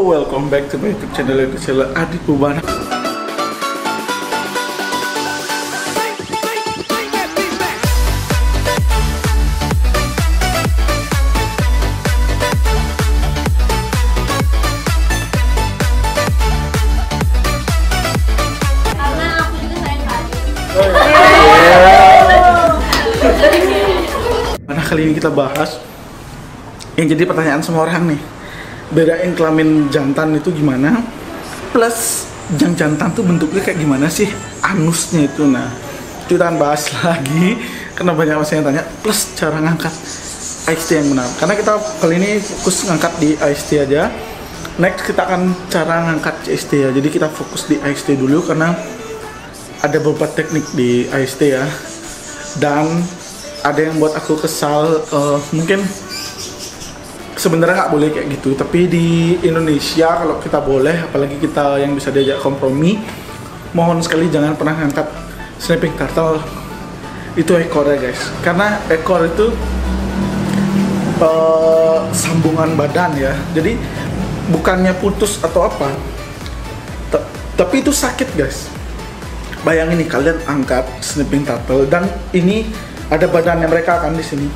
welcome back to my YouTube channel Adit Bubana. Karena aku juga sayang Adit. Mana kali ini kita bahas yang jadi pertanyaan semua orang nih, bedain kelamin jantan itu gimana, plus yang jantan tuh bentuknya kayak gimana sih, anusnya itu. Nah, kita akan bahas lagi karena banyak orang yang tanya, plus cara ngangkat IST yang benar. Karena kita kali ini fokus ngangkat di IST aja. Next kita akan cara ngangkat CST ya. Jadi kita fokus di IST dulu karena ada beberapa teknik di IST ya. Dan ada yang buat aku kesal, mungkin sebenarnya nggak boleh kayak gitu, tapi di Indonesia kalau kita boleh, apalagi kita yang bisa diajak kompromi, mohon sekali jangan pernah ngangkat snapping turtle itu ekornya guys, karena ekor itu sambungan badan ya, jadi bukannya putus atau apa, tapi itu sakit guys. Bayangin nih kalian angkat snapping turtle dan ini ada badannya mereka kan di sini.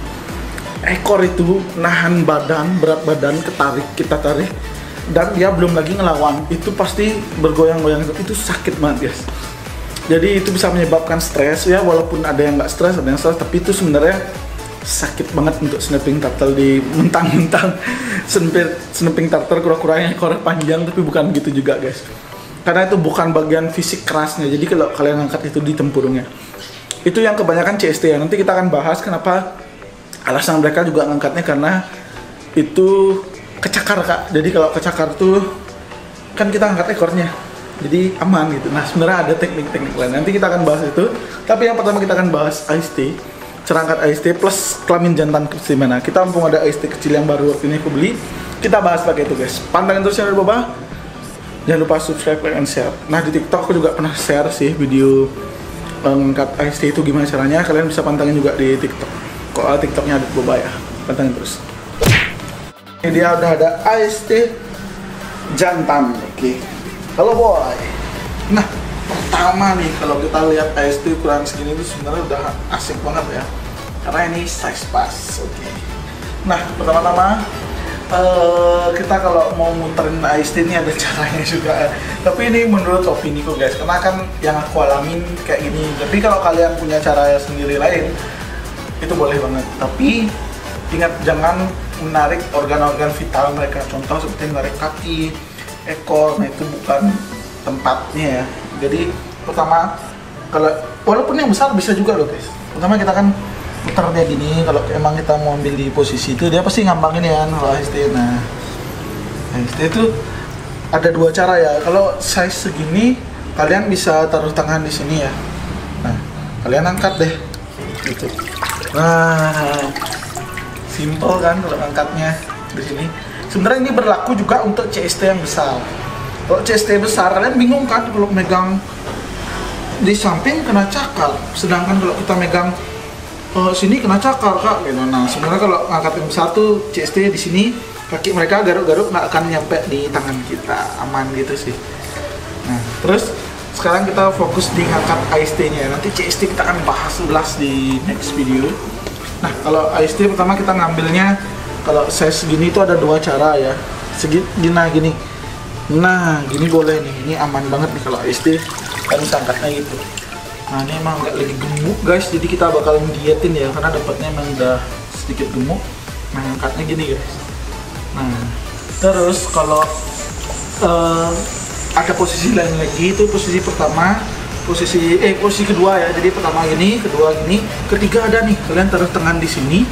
Ekor itu nahan badan, berat badan, kita tarik, dan dia belum lagi ngelawan, itu pasti bergoyang-goyang, itu sakit banget guys. Jadi itu bisa menyebabkan stres ya, walaupun ada yang nggak stres, ada yang stres, tapi itu sebenarnya sakit banget untuk snapping turtle. Di mentang-mentang snapping turtle kura-kuranya ekornya panjang, tapi bukan gitu juga guys, karena itu bukan bagian fisik kerasnya. Jadi kalau kalian angkat itu di tempurungnya, itu yang kebanyakan CST ya. Nanti kita akan bahas kenapa alasan mereka juga ngangkatnya, karena itu kecakar kak. Jadi kalau kecakar tuh kan kita angkat ekornya, jadi aman gitu. Nah sebenarnya ada teknik-teknik lain, nanti kita akan bahas itu. Tapi yang pertama kita akan bahas IST, cara angkat IST plus kelamin jantan kecil mana. Kita mumpung ada IST kecil yang baru waktu ini aku beli, kita bahas pakai itu guys. Pantengin terus channel Boba, jangan lupa subscribe, like, and share. Nah di TikTok aku juga pernah share sih video ngangkat IST itu gimana caranya. Kalian bisa pantengin juga di TikTok. Kok TikToknya Adit Boba ya, pantengin terus. Ini dia udah ada IST jantan, oke. Halo boy. Nah pertama nih, kalau kita lihat IST ukuran segini itu sebenarnya udah asik banget ya, karena ini size pas, oke. Nah pertama-tama kita kalau mau muterin IST ini ada caranya juga. Tapi ini menurut opiniku guys, karena kan yang aku alamin kayak gini. Tapi kalau kalian punya cara sendiri lain, itu boleh banget, tapi ingat jangan menarik organ-organ vital mereka, contoh seperti menarik kaki, ekor. Nah itu bukan tempatnya ya. Jadi pertama, kalau walaupun yang besar bisa juga loh guys, pertama kita kan putar dia gini. Kalau emang kita mau ambil di posisi itu, dia pasti ngambangin ya kalau IST. Nah IST itu ada dua cara ya. Kalau size segini kalian bisa taruh tangan di sini ya. Nah kalian angkat deh gitu. Nah, simple kan kalau angkatnya di sini. Sebenarnya ini berlaku juga untuk CST yang besar. Kalau CST besar kalian bingung kan kalau megang di samping kena cakar, sedangkan kalau kita megang sini kena cakar kak. Gitu. Nah, sebenarnya kalau angkat yang besar tuh CST di sini, kaki mereka garuk-garuk nggak akan nyampe di tangan kita, aman gitu sih. Nah, terus sekarang kita fokus di ngangkat IST-nya. Nanti CST kita akan bahas 11 di next video. Nah, kalau IST pertama kita ngambilnya, kalau size segini itu ada dua cara ya. Segini, gini. Nah, gini boleh nih. Ini aman banget nih kalau IST. Kan bisa angkatnya gitu. Nah, ini emang nggak lagi gemuk guys, jadi kita bakal dietin ya, karena dapatnya emang udah sedikit gemuk. Nah, angkatnya gini guys. Nah, terus kalau ada posisi lain lagi, itu posisi pertama, posisi kedua ya. Jadi pertama gini, kedua gini, ketiga ada nih, kalian taruh tangan di sini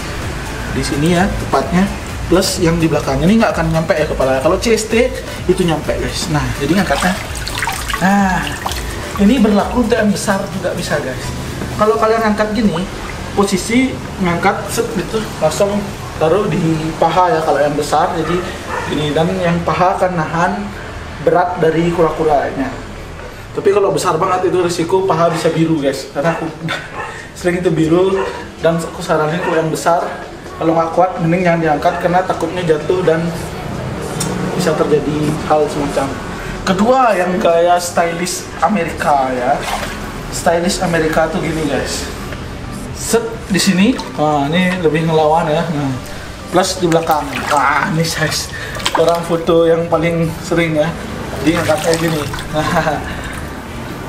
ya tepatnya, plus yang di belakangnya ini nggak akan nyampe ya kepala. Kalau CST itu nyampe guys. Nah jadi ngangkatnya, nah ini berlaku untuk yang besar juga bisa guys. Kalau kalian angkat gini, posisi ngangkat set gitu, langsung taruh di paha ya kalau yang besar. Jadi ini, dan yang paha akan nahan berat dari kura-kuranya. Tapi kalau besar banget itu risiko paha bisa biru guys, karena aku sering itu biru. Dan aku saranin kalau yang besar, kalau nggak kuat mending jangan diangkat, karena takutnya jatuh dan bisa terjadi hal semacam. Kedua yang kayak stylish Amerika ya. Stylish Amerika tuh gini guys. Set di sini, wah ini lebih ngelawan ya. Nah, plus di belakang, wah ini size orang foto yang paling sering ya. Dia angkat kayak gini,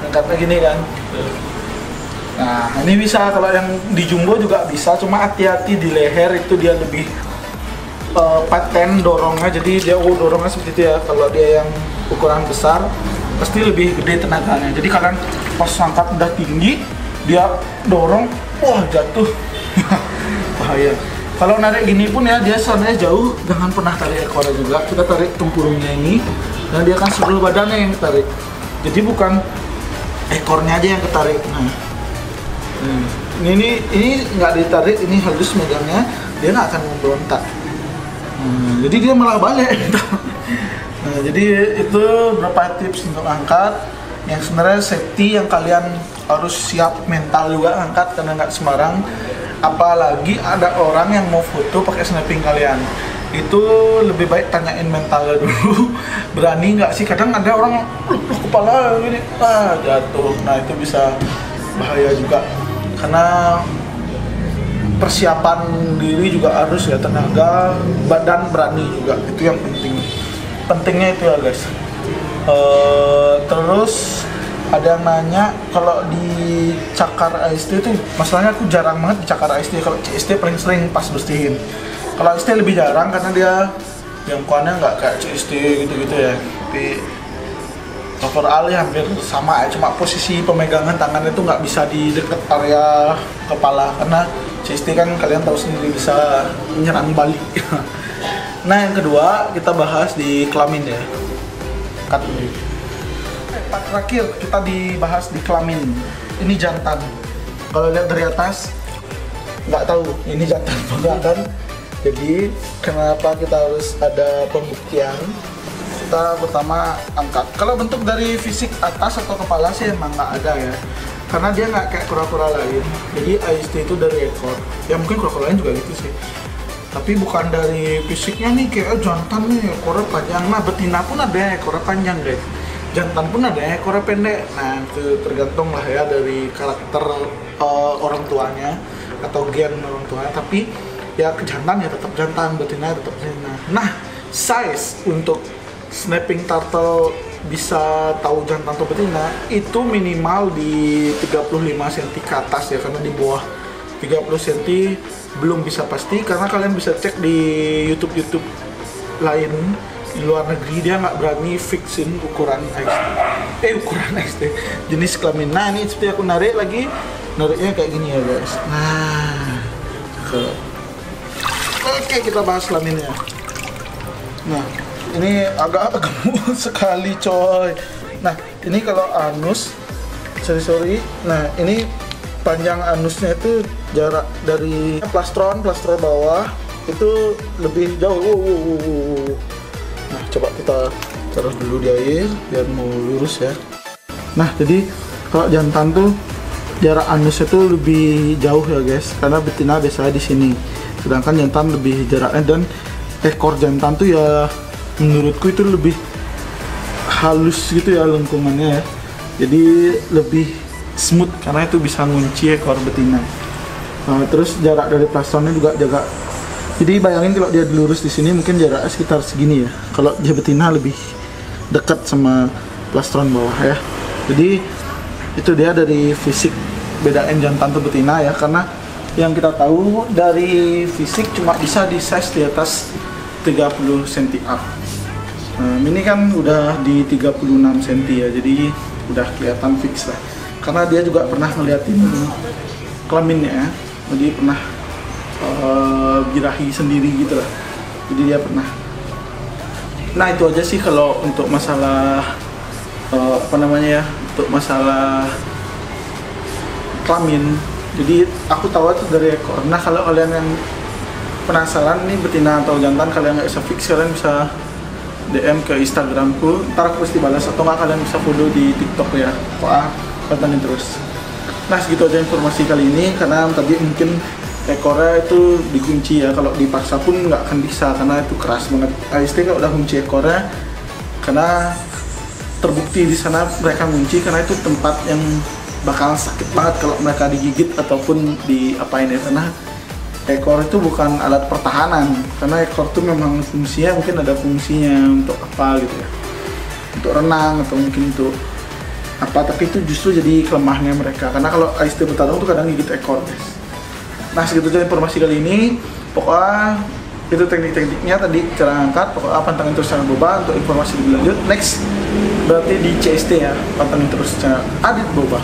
angkatnya gini kan. Nah ini bisa kalau yang di jumbo juga bisa, cuma hati-hati di leher itu dia lebih paten dorongnya, jadi dia dorongnya seperti itu ya. Kalau dia yang ukuran besar pasti lebih gede tenaganya, jadi kalian pas angkat udah tinggi dia dorong, wah jatuh. Bahaya. Kalau narik gini pun ya dia sebenarnya jauh, jangan pernah tarik ekornya juga, kita tarik tempurungnya ini dan dia kan seluruh badannya yang ditarik, jadi bukan ekornya aja yang ketarik. Nah ini nggak ditarik, ini halus megangnya, dia nggak akan memberontak. Jadi dia malah balik. Nah, jadi itu beberapa tips untuk angkat yang sebenarnya safety yang kalian harus siap mental juga angkat, karena nggak sembarang. Apalagi ada orang yang mau foto pakai snapping kalian, itu lebih baik tanyain mentalnya dulu. Berani nggak sih? Kadang ada orang kepala gini, jatuh. Nah itu bisa bahaya juga, karena persiapan diri juga harus ya, tenaga, badan berani juga, itu yang pentingnya itu ya guys. Terus ada yang nanya kalau di cakar AST itu, masalahnya aku jarang banget di cakar AST. Kalau CST paling sering pas bersihin, kalau AST lebih jarang karena dia jangkauannya nggak kayak CST gitu-gitu ya. Tapi overall ya hampir sama ya, cuma posisi pemegangan tangan itu nggak bisa di dekat area kepala, karena CST kan kalian tahu sendiri bisa menyerang balik. Nah yang kedua kita bahas di kelamin ya. Cut dulu. Part terakhir kita dibahas di kelamin. Ini jantan. Kalau lihat dari atas nggak tahu ini jantan apa enggak kan. Jadi kenapa kita harus ada pembuktian? Kita pertama angkat. Kalau bentuk dari fisik atas atau kepala sih emang nggak ada ya, karena dia nggak kayak kura-kura lain. Jadi AST itu dari ekor. Ya mungkin kura-kura lain juga gitu sih. Tapi bukan dari fisiknya nih, kayak jantan nih ekornya panjang. Nah betina pun ada ekornya panjang guys. Jantan pun ada ekornya pendek. Nah itu tergantung lah ya dari karakter orang tuanya atau gen orang tuanya. Tapi ya jantan ya tetap jantan, betina ya tetap betina. Nah size untuk snapping turtle bisa tahu jantan atau betina itu minimal di 35 cm ke atas ya, karena di bawah 30 cm belum bisa pasti, karena kalian bisa cek di YouTube lain di luar negeri, dia nggak berani fixin ukuran AST jenis kelamin. Nah ini seperti aku narik lagi, nariknya kayak gini ya guys. Nah oke, kita bahas kelaminnya. Nah ini agak gemuk sekali coy. Nah ini kalau anus, sorry. Nah ini panjang anusnya itu jarak dari plastron bawah itu lebih jauh. Nah coba kita taruh dulu di air biar mau lurus ya. Nah jadi kalau jantan tuh jarak anusnya tuh lebih jauh ya guys, karena betina biasanya di sini, sedangkan jantan lebih jaraknya, dan ekor jantan tuh ya menurutku itu lebih halus gitu ya lengkungannya ya, jadi lebih smooth karena itu bisa ngunci ekor betina. Nah, terus jarak dari plastronnya juga jaga. Jadi bayangin kalau dia lurus di sini mungkin jaraknya sekitar segini ya. Kalau dia betina lebih dekat sama plastron bawah ya. Jadi itu dia dari fisik bedain jantan atau betina ya, karena yang kita tahu dari fisik cuma bisa di size di atas 30 cm up. Nah, ini kan udah di 36 cm ya, jadi udah kelihatan fix lah. Karena dia juga pernah ngeliatin kelaminnya ya, jadi pernah birahi sendiri gitu lah. Jadi dia pernah. Nah itu aja sih kalau untuk masalah untuk masalah kelamin. Jadi aku tahu itu dari ekor. Nah kalau kalian yang penasaran nih betina atau jantan, kalian nggak bisa fix, kalian bisa DM ke Instagramku, ntar aku pasti balas, atau nggak kalian bisa follow di TikTok ya. Pantengin terus. Nah segitu aja informasi kali ini, karena tadi mungkin ekornya itu dikunci ya. Kalau dipaksa pun nggak akan bisa karena itu keras banget. AST kalau udah kunci ekornya, karena terbukti di sana mereka kunci karena itu tempat yang bakal sakit banget kalau mereka digigit ataupun diapain ya, karena ekor itu bukan alat pertahanan, karena ekor itu memang fungsinya mungkin ada fungsinya untuk apa gitu ya, untuk renang atau mungkin untuk apa, tapi itu justru jadi kelemahannya mereka karena kalau AST bertarung tuh kadang gigit ekor guys. Nah segitu aja informasi kali ini, pokoknya itu teknik-tekniknya tadi cara angkat, pokoknya pantengin terus channel Boba untuk informasi lebih lanjut. Next berarti di CST ya, pantengin terus channel Adit Boba.